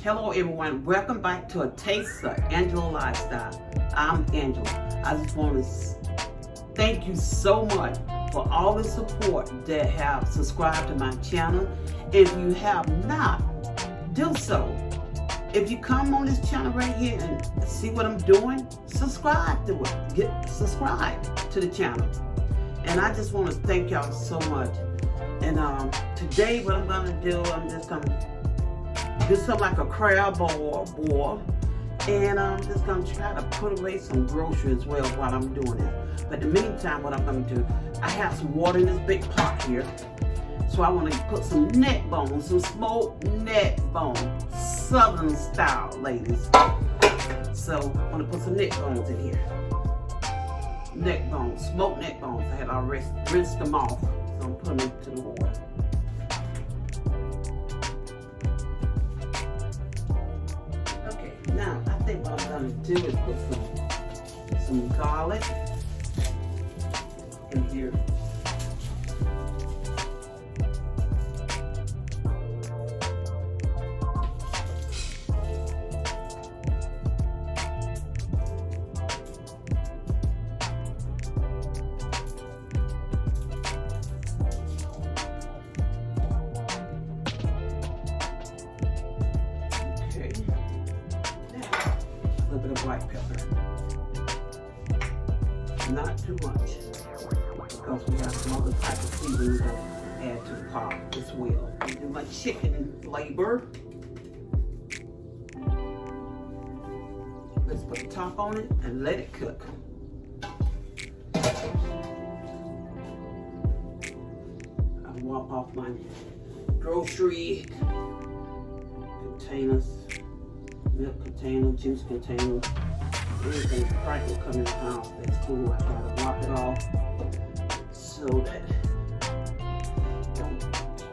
Hello everyone, welcome back to A Taste of Angela Lifestyle. I'm Angela. I just want to thank you so much for all the support that have subscribed to my channel. If you have not, do so. If you come on this channel right here and see what I'm doing, subscribe to it. Subscribe to the channel. And I just want to thank y'all so much. And today what I'm going to do, I'm just going to do something like a crab boil. And I'm just going to try to put away some groceries as well while I'm doing it. But in the meantime, what I'm going to do, I have some water in this big pot here. So I want to put some neck bones, some smoked neck bones, southern style, ladies. So I want to put some neck bones in here. Neck bones, smoked neck bones. I had already rinsed them off. So I'm putting them into the water. Okay, now I think what I'm going to do is put some garlic in here. A little bit of black pepper. Not too much, because we have some other type of seasoning to add to the pot as well. I do my chicken flavor. Let's put the top on it and let it cook. I wipe off my grocery containers. Milk container, juice container, anything right will come in the house that's cool. I gotta wipe it off so that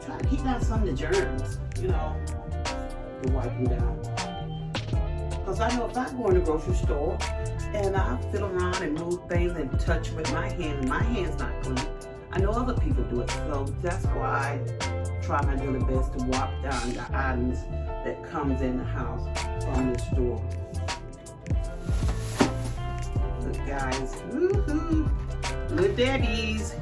try to keep down some of the germs, you know, to wipe them down. Because I know if I go in the grocery store and I fiddle around and move things and touch with my hand and my hand's not clean, I know other people do it. So that's why I try my very best to wipe down the items that comes in the house from the store. Look guys, woohoo, little Debbie's.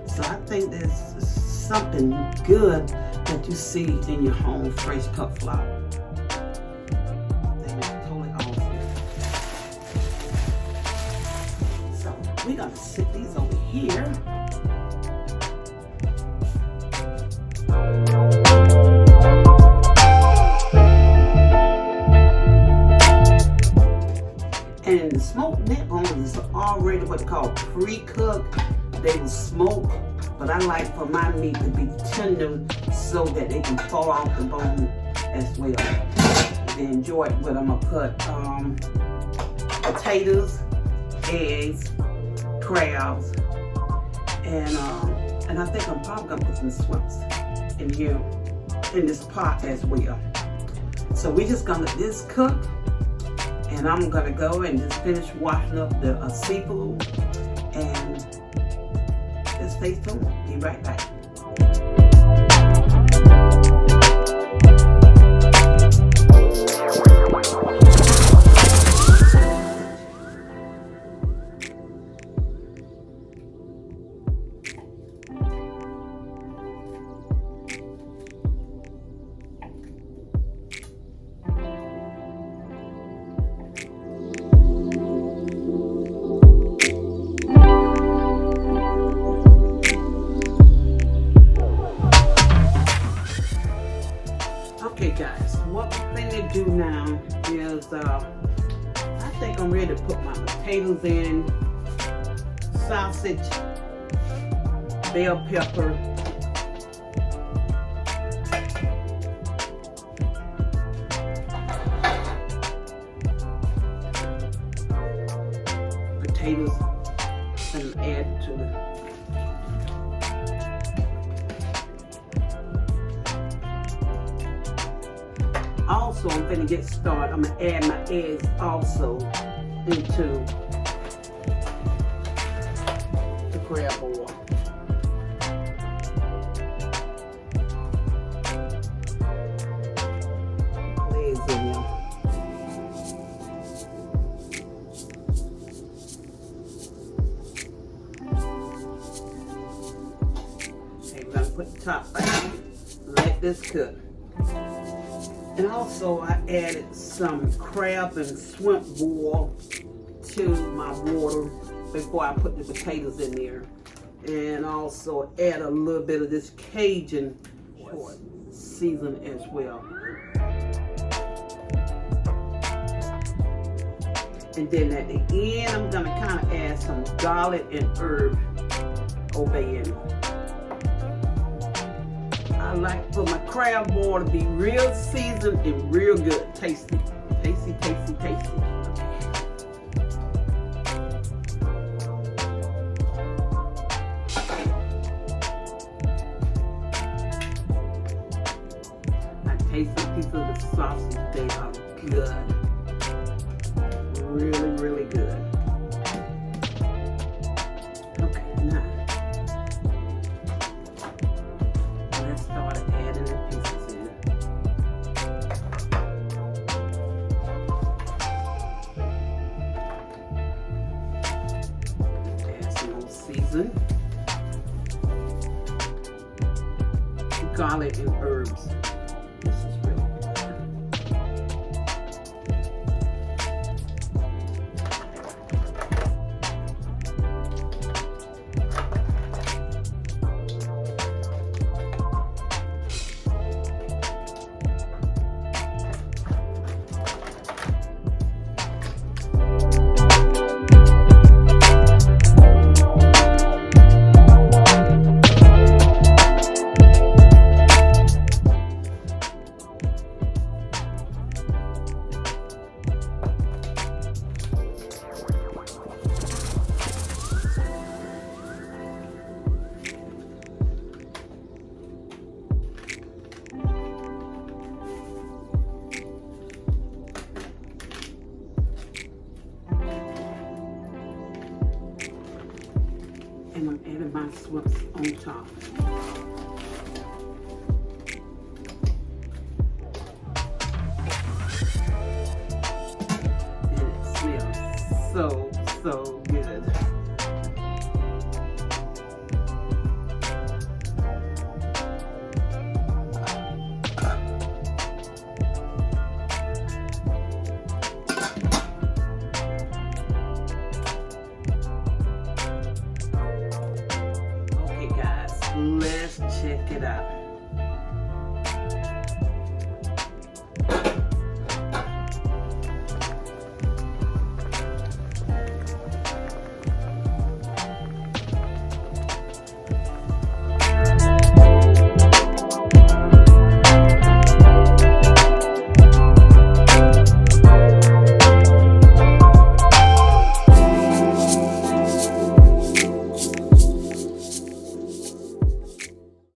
So I think there's something good that you see in your home, fresh cut flour. I think it's totally awesome. So we're gonna sit these over here. And the smoked neck bones is already what's called pre-cooked. They will smoke, but I like for my meat to be tender so that they can fall off the bone as well. And enjoy it with, I'm gonna put potatoes, eggs, crabs, and I think I'm probably gonna put some shrimps in here in this pot as well. So we're just gonna let this cook, and I'm gonna go and just finish washing up the seafood, and just stay tuned. Be right back. herbs. I think I'm ready to put my potatoes in, sausage, bell pepper, potatoes, and add to it. Also, I'm finna get started. I'm gonna add my eggs also into the crab boil. Eggs in there. Okay, we're gonna put the top back on. Let this cook. And also I added some crab and shrimp boil to my water before I put the potatoes in there. And also add a little bit of this Cajun season as well. And then at the end, I'm gonna kind of add some garlic and herb in. I like for my crab boil to be real seasoned and real good. Tasty, tasty, tasty, tasty. I taste the pieces of the sausage. They are good. Really, really good. Okay, now let's start adding the pieces in. Add some more season, garlic and herbs. This is really good. And I'm adding my shrimps on top. And it smells so, so good. Let's check it out.